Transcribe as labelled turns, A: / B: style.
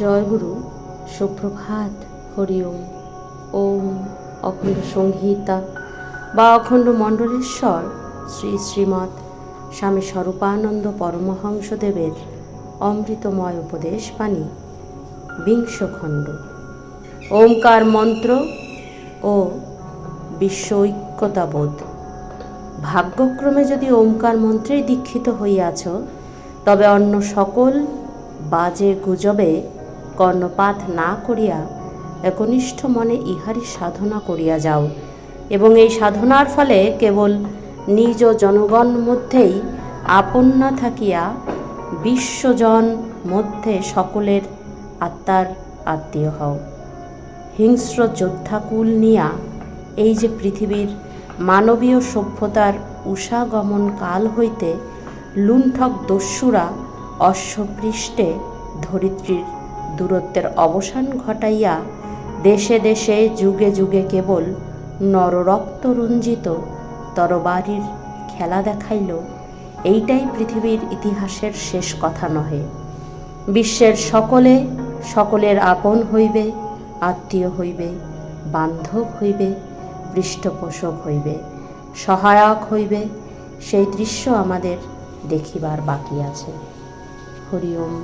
A: জয়গুরু, সুপ্রভাত, হরি ওম। ওম অখণ্ড সংহিতা বা অখণ্ড মণ্ডলেশ্বর শ্রী শ্রীমৎ স্বামী স্বরূপানন্দ পরমহংসদেবের অমৃতময় উপদেশ বাণী, বিংশ খণ্ড। ওমকার মন্ত্র ও বিশ্ব ঐক্যতাবোধ। ভাগ্যক্রমে যদি ওমকার মন্ত্রেই দীক্ষিত হইয়াছ, তবে অন্য সকল বাজে গুজবে কর্ণপাত না করিয়া একনিষ্ঠ মনে ইহারই সাধনা করিয়া যাও, এবং এই সাধনার ফলে কেবল নিজ জনগণ মধ্যেই আপন না থাকিয়া বিশ্বজন মধ্যে সকলের আত্মার আত্মীয় হও। হিংস্র যোদ্ধাকুল নিয়া এই যে পৃথিবীর মানবীয় সভ্যতার উষাগমন কাল হইতে লুণ্ঠক দস্যুরা অশ্বপৃষ্ঠে ধরিত্রীর দূরত্বের অবসান ঘটাইয়া দেশে দেশে যুগে যুগে কেবল নররক্তরঞ্জিত তরবারির খেলা দেখাইল, এইটাই পৃথিবীর ইতিহাসের শেষ কথা নহে। বিশ্বের সকলে সকলের আপন হইবে, আত্মীয় হইবে, বান্ধব হইবে, পৃষ্ঠপোষক হইবে, সহায়ক হইবে, সেই দৃশ্য আমাদের দেখিবার বাকি আছে। হরি ওম।